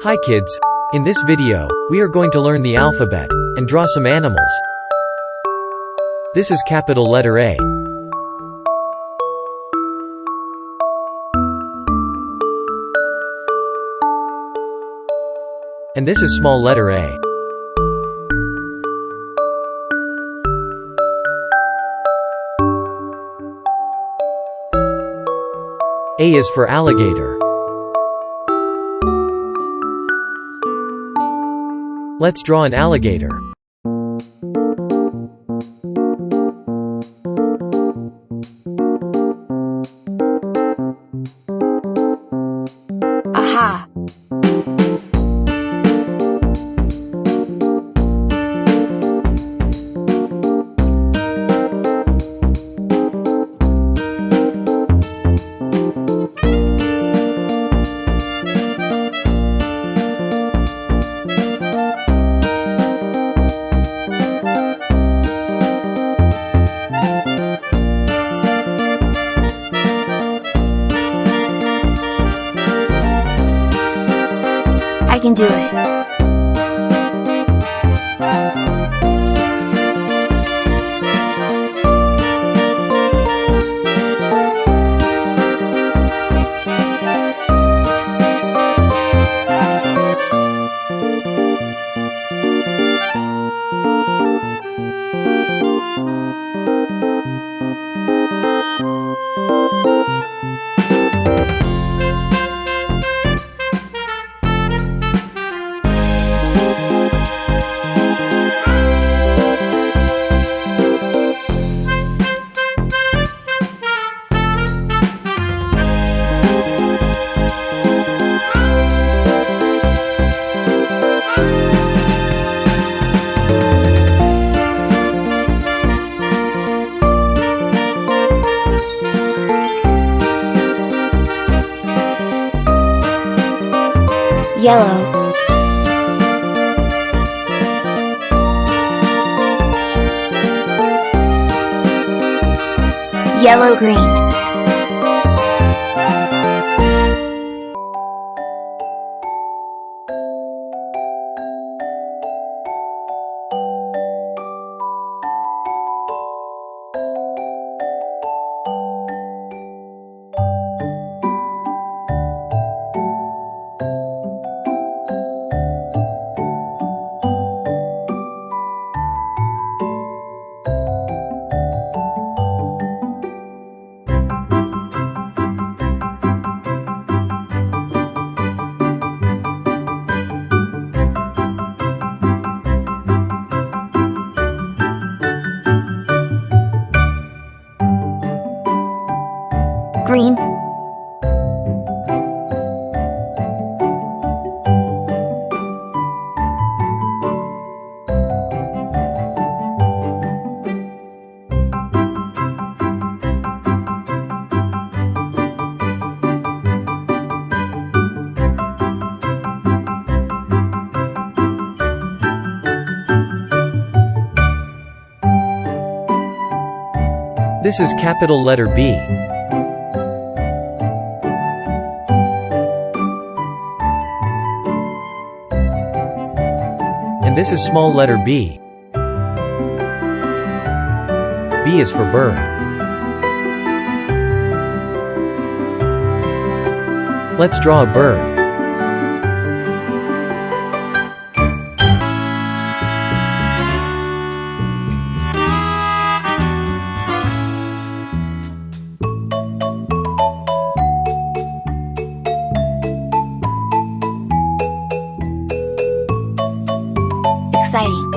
Hi kids! In this video, we are going to learn the alphabet, and draw some animals. This is capital letter A. And this is small letter a. A is for alligator. Let's draw an alligator. Aha! I can do it. Yellow. Yellow green. Green. This is capital letter B. And this is small letter b. B is for bird. Let's draw a bird. Exciting.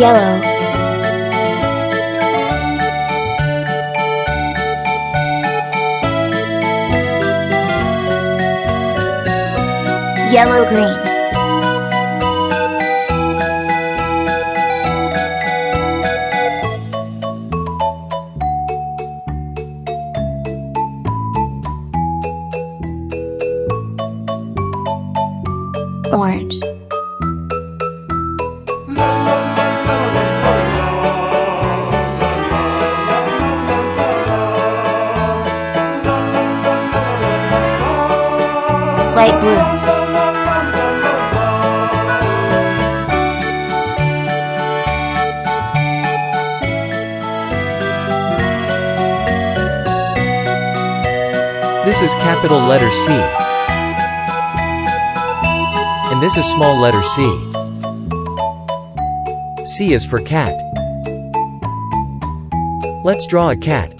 Yellow. Yellow green. Orange. Light blue. This is capital letter C. And this is small letter c. C is for cat. Let's draw a cat.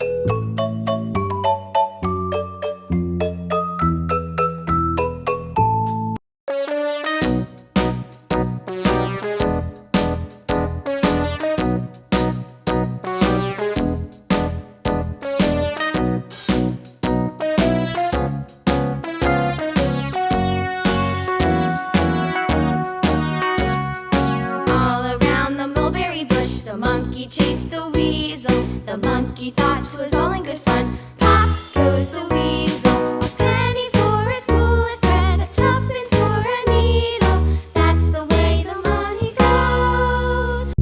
The monkey chased the weasel. The monkey thought it was all in good fun. Pop goes the weasel. A penny for a spool of thread, a tuppence for a needle. That's the way the money goes.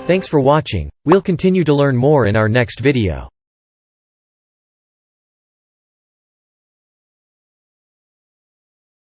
Thanks for watching. We'll continue to learn more in our next video.